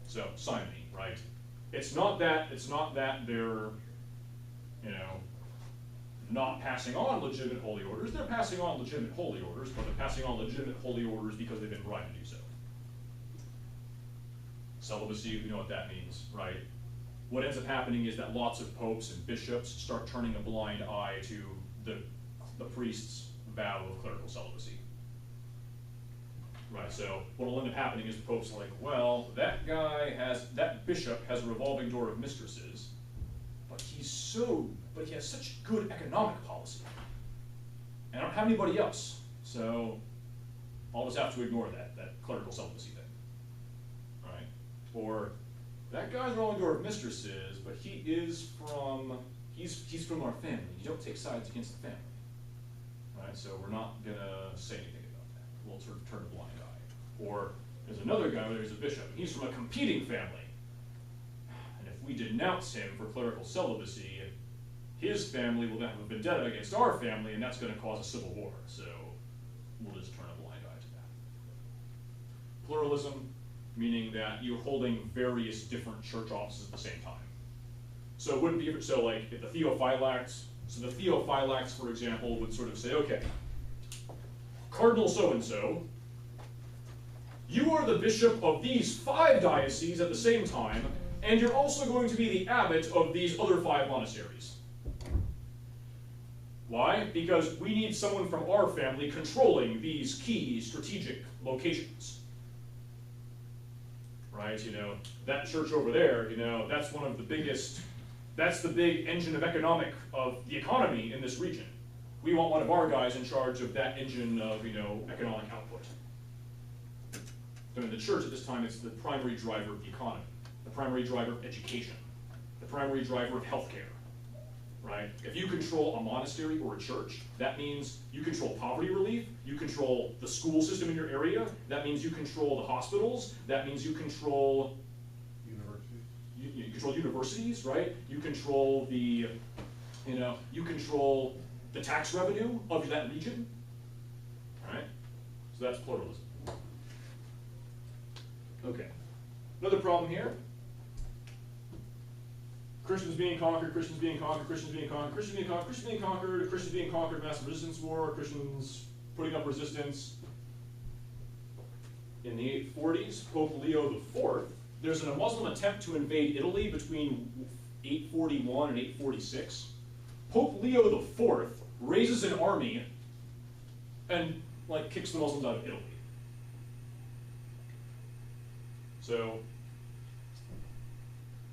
So, simony, right? It's not that they're, you know, not passing on legitimate holy orders. They're passing on legitimate holy orders, but they're passing on legitimate holy orders because they've been bribed to do so. Celibacy, we know what that means, right? What ends up happening is that lots of popes and bishops start turning a blind eye to the priest's vow of clerical celibacy. Right, so what will end up happening is the pope's like, well, that bishop has a revolving door of mistresses, but he has such good economic policy. And I don't have anybody else, so I'll just have to ignore that clerical celibacy thing. Right? Or that guy's a revolving door of mistresses, but he's from our family. You don't take sides against the family. Right? So we're not gonna say anything about that. We'll sort of turn a blind eye. Or there's another guy where there's a bishop, and he's from a competing family. And if we denounce him for clerical celibacy, his family will then have a vendetta against our family, and that's going to cause a civil war. So we'll just turn a blind eye to Pluralism, meaning that you're holding various different church offices at the same time. So it wouldn't be, so like if the Theophylax, so the Theophylax, for example, would sort of say, okay, Cardinal so-and-so, you are the bishop of these 5 dioceses at the same time, and you're also going to be the abbot of these other 5 monasteries. Why? Because we need someone from our family controlling these key strategic locations. Right, that church over there, that's one of the biggest, that's the big engine of the economy in this region. We want one of our guys in charge of that engine of, economic output. So in the church at this time, it's the primary driver of the economy, the primary driver of education, the primary driver of healthcare, right? If you control a monastery or a church, that means you control poverty relief, you control the school system in your area, that means you control the hospitals, that means you control you control universities, right? You control the, you control the tax revenue of that region, right? So that's pluralism. Okay, another problem here. Christians being conquered, Christians being conquered, Christians being conquered, Christians being conquered, Christians being conquered, Christians being conquered, massive resistance war, Christians putting up resistance. In the 840s, Pope Leo IV, there's a Muslim attempt to invade Italy between 841 and 846. Pope Leo IV raises an army and kicks the Muslims out of Italy. So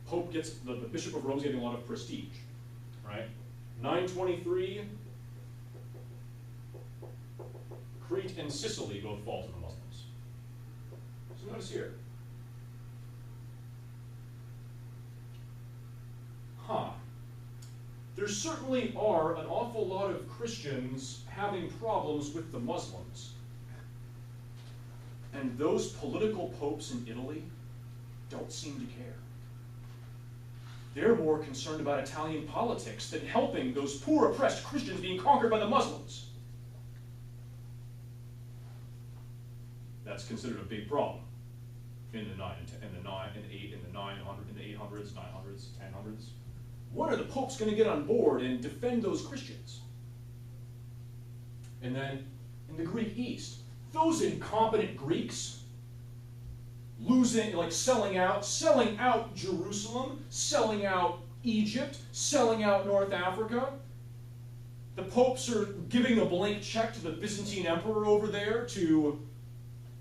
Pope gets, the Bishop of Rome is getting a lot of prestige, right? 923, Crete and Sicily both fall to the Muslims. So notice here. There certainly are an awful lot of Christians having problems with the Muslims. And those political popes in Italy don't seem to care. They're more concerned about Italian politics than helping those poor oppressed Christians being conquered by the Muslims. That's considered a big problem in the 800s, 900s, 1000s. When are the popes going to get on board and defend those Christians? And then in the Greek East, those incompetent Greeks losing, selling out Jerusalem, selling out Egypt, selling out North Africa. The popes are giving a blank check to the Byzantine emperor over there to,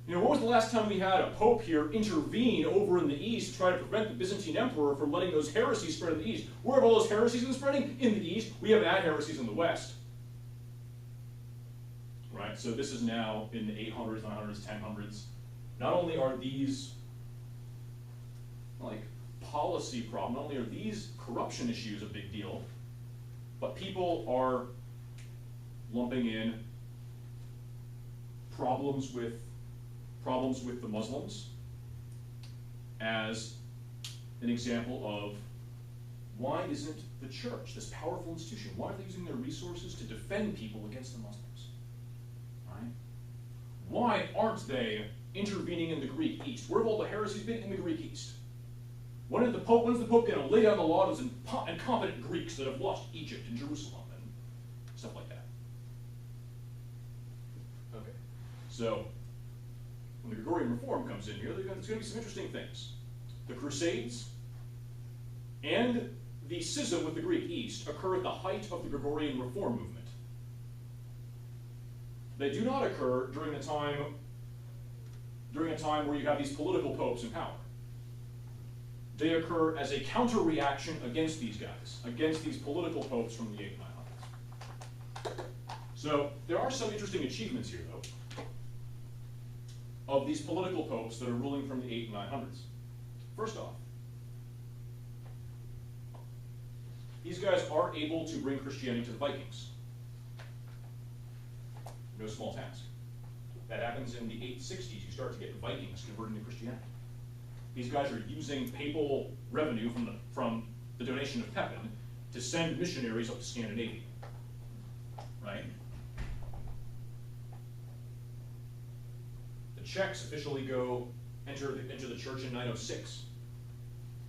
when was the last time we had a pope here intervene over in the East, try to prevent the Byzantine emperor from letting those heresies spread in the East? Where have all those heresies been spreading? In the East. We haven't had heresies in the West. Right, so this is now in the 800s, 900s, 1000s. Not only are these policy problems, not only are these corruption issues a big deal, but people are lumping in problems with the Muslims as an example of why isn't the church, this powerful institution, why are they using their resources to defend people against the Muslims? Why aren't they intervening in the Greek East? Where have all the heresies been? In the Greek East. When's the Pope going to lay down the law to those incompetent Greeks that have lost Egypt and Jerusalem and stuff like that? Okay, so when the Gregorian Reform comes in here, there's going to be some interesting things. The Crusades and the schism with the Greek East occur at the height of the Gregorian Reform movement. They do not occur during a time where you have these political popes in power. They occur as a counter-reaction against these guys, against these political popes from the 800s, 900s. So there are some interesting achievements here, though, of these political popes that are ruling from the 800s and 900s. First off, these guys are able to bring Christianity to the Vikings. No small task. That happens in the 860s. You start to get Vikings converting to Christianity. These guys are using papal revenue from the donation of Pepin to send missionaries up to Scandinavia. Right? The Czechs officially enter the church in 906.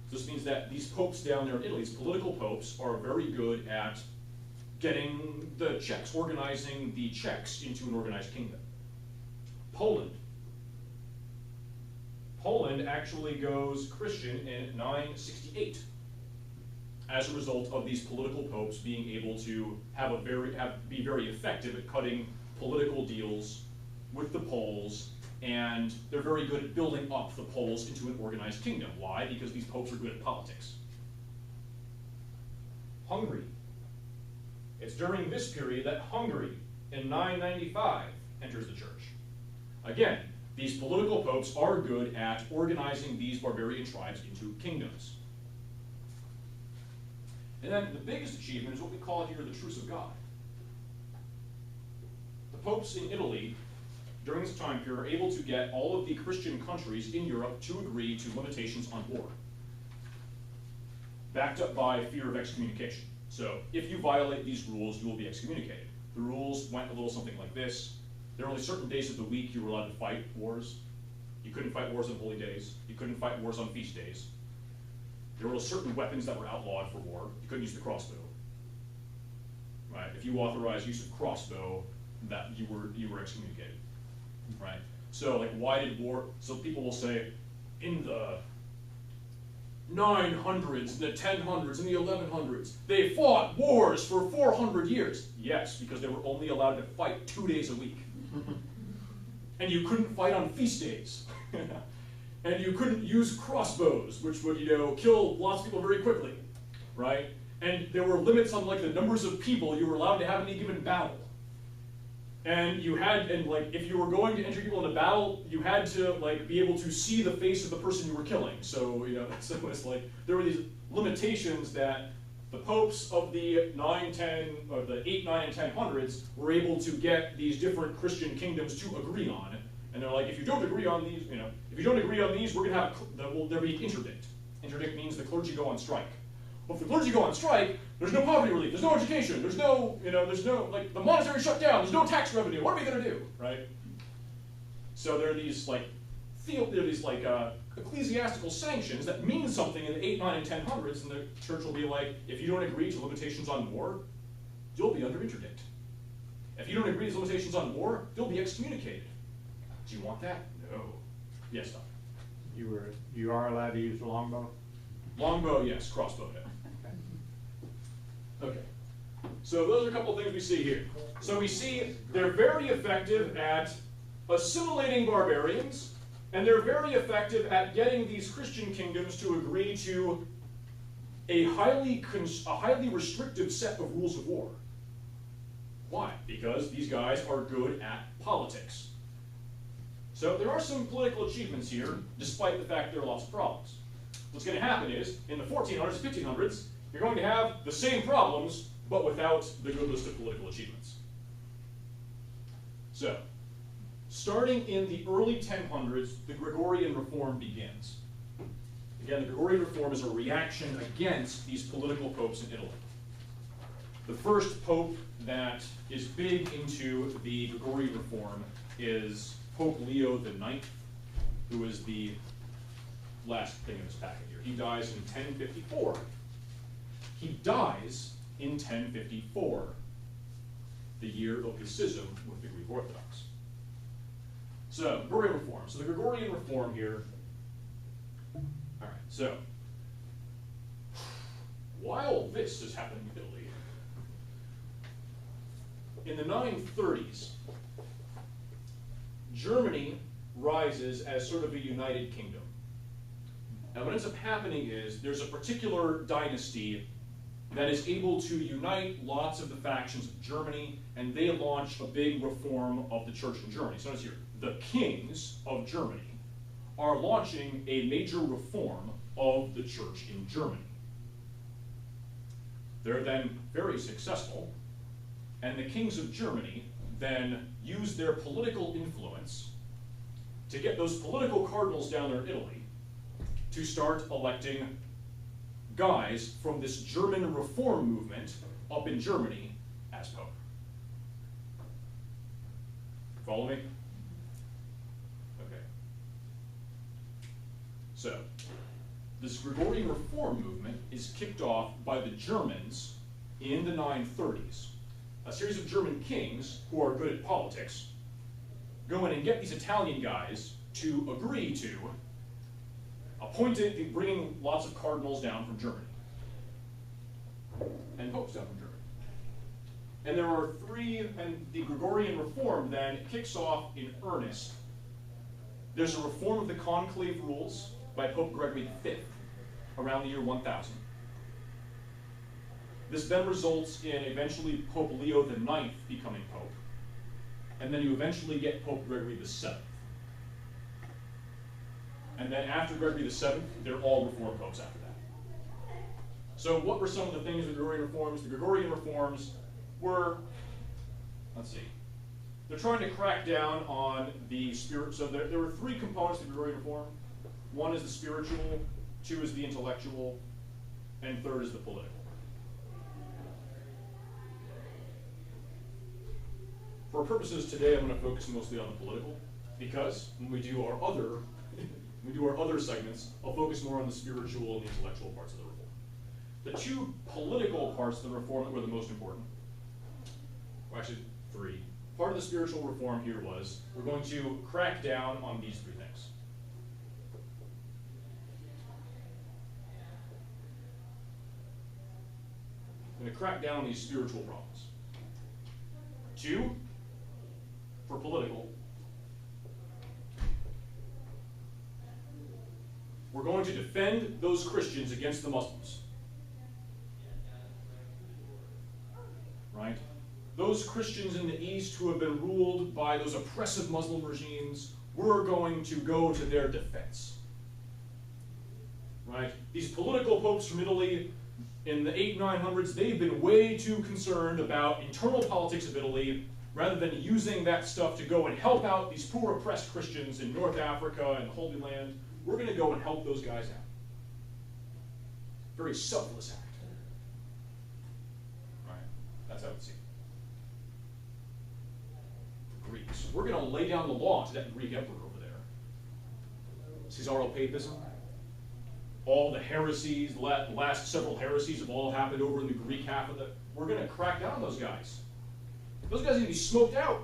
So this means that these popes down there in Italy, these political popes, are very good at getting the Czechs, organizing the Czechs into an organized kingdom. Poland. Poland actually goes Christian in 968 as a result of these political popes being able to be very effective at cutting political deals with the Poles, and they're very good at building up the Poles into an organized kingdom. Why? Because these popes are good at politics. Hungary. It's during this period that Hungary, in 995, enters the church. Again, these political popes are good at organizing these barbarian tribes into kingdoms. And then the biggest achievement is what we call here the Truce of God. The popes in Italy, during this time period, are able to get all of the Christian countries in Europe to agree to limitations on war, backed up by fear of excommunication. So if you violate these rules, you will be excommunicated. The rules went a little something like this. There were only certain days of the week you were allowed to fight wars. You couldn't fight wars on holy days. You couldn't fight wars on feast days. There were certain weapons that were outlawed for war. You couldn't use the crossbow. Right? If you authorized use of crossbow, that you were excommunicated. Right? So like, why did war? So people will say, in the 900s, the 1000s, and the 1100s, they fought wars for 400 years. Yes, because they were only allowed to fight 2 days a week. And you couldn't fight on feast days. And you couldn't use crossbows, which would, kill lots of people very quickly, right? And there were limits on like the numbers of people you were allowed to have in a given battle. And if you were going to enter people into battle, you had to like be able to see the face of the person you were killing. So, so it's like there were these limitations that the popes of the 8, 9, and 1000s were able to get these different Christian kingdoms to agree on. And they're like, if you don't agree on these, if you don't agree on these, we're going to have, there'll be interdict. Interdict means the clergy go on strike. Well, if the clergy go on strike, there's no poverty relief, there's no education, there's no, like, the monastery shut down, there's no tax revenue, what are we going to do, right? So there are these, ecclesiastical sanctions that mean something in the 8, 9, and 1000s, and the church will be like, if you don't agree to limitations on war, you'll be under interdict. If you don't agree to limitations on war, you'll be excommunicated. Do you want that? No. Yes, Doc. You are allowed to use the longbow? Longbow, yes. Crossbow, no. Okay. So those are a couple of things we see here. So we see they're very effective at assimilating barbarians, and they're very effective at getting these Christian kingdoms to agree to a highly restrictive set of rules of war. Why? Because these guys are good at politics. So there are some political achievements here, despite the fact there are lots of problems. What's going to happen is, in the 1400s, 1500s, you're going to have the same problems, but without the good list of political achievements. So, starting in the early 1000s, the Gregorian Reform begins. Again, the Gregorian Reform is a reaction against these political popes in Italy. The first pope that is big into the Gregorian Reform is Pope Leo IX, who is the last thing in this packet here. He dies in 1054. He dies in 1054, the year of the schism with the Greek Orthodox. So, Gregorian Reform. So the Gregorian Reform here, all right, so, while this is happening in Italy, in the 930s, Germany rises as sort of a united kingdom. And what ends up happening is there's a particular dynasty that is able to unite lots of the factions of Germany, and they launch a big reform of the church in Germany. So notice here, the kings of Germany are launching a major reform of the church in Germany. They're then very successful, and the kings of Germany then use their political influence to get those political cardinals down there in Italy to start electing guys from this German reform movement up in Germany as pope. Follow me? Okay. So, this Gregorian reform movement is kicked off by the Germans in the 930s. A series of German kings, who are good at politics, go in and get these Italian guys to agree to bringing lots of cardinals down from Germany, and popes down from Germany. And there are and the Gregorian reform then kicks off in earnest. There's a reform of the conclave rules by Pope Gregory V around the year 1000. This then results in eventually Pope Leo IX becoming pope, and then you eventually get Pope Gregory VII. And then after Gregory VII, they're all reformed popes after that. So what were some of the things of the Gregorian reforms? The Gregorian reforms were, let's see, they're trying to crack down on the spirit. So there were three components to the Gregorian reform. One is the spiritual, two is the intellectual, and third is the political. For our purposes today, I'm going to focus mostly on the political, because when we do our other segments, I'll focus more on the spiritual and the intellectual parts of the reform. The two political parts of the reform that were the most important, well, actually three. Part of the spiritual reform here was, we're going to crack down on these three things. I'm going to crack down on these spiritual problems. Two, for political, we're going to defend those Christians against the Muslims. Right? Those Christians in the East who have been ruled by those oppressive Muslim regimes, we're going to go to their defense. Right? These political popes from Italy in the 800s, they've been way too concerned about internal politics of Italy, rather than using that stuff to go and help out these poor oppressed Christians in North Africa and the Holy Land. We're going to go and help those guys out. Very selfless act. Right? That's how it's seen. The Greeks. We're going to lay down the law to that Greek emperor over there. Caesaropapism. All the heresies, the last several heresies have all happened over in the Greek half of the... We're going to crack down on those guys. Those guys need to be smoked out.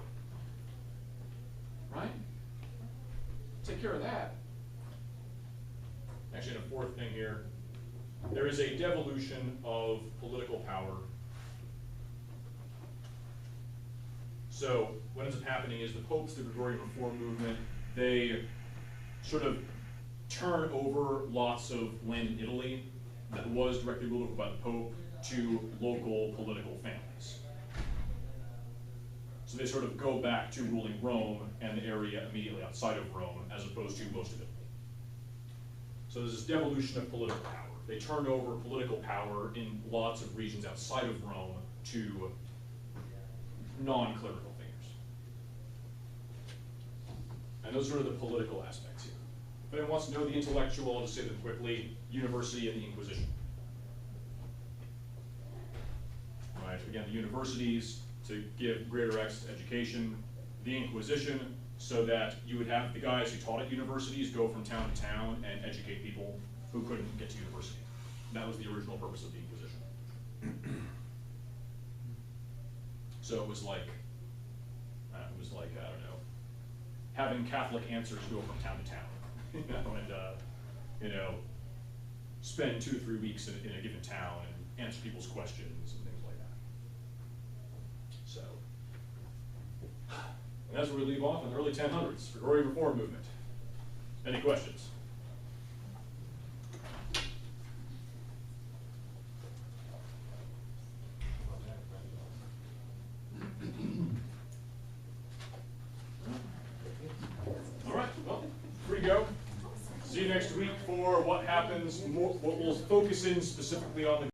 Right? Take care of that. Actually, and a fourth thing here. There is a devolution of political power. So what ends up happening is the popes, the Gregorian reform movement, they sort of turn over lots of land in Italy that was directly ruled over by the Pope to local political families. So they sort of go back to ruling Rome and the area immediately outside of Rome, as opposed to most of Italy. So there's this devolution of political power. They turn over political power in lots of regions outside of Rome to non-clerical figures. And those are the political aspects here. If anyone wants to know the intellectual, I'll just say them quickly: university and the Inquisition. Right, again, the universities to give greater access to education, the Inquisition so that you would have the guys who taught at universities go from town to town and educate people who couldn't get to university. That was the original purpose of the Inquisition. So it was like, I don't know, having Catholic answers go from town to town, and spend 2 to 3 weeks in a given town and answer people's questions and things like that. So, and that's where we leave off in the early 1000s, Gregorian Reform movement. Any questions? All right, well, free to go. See you next week for what happens, what we'll focus in specifically on the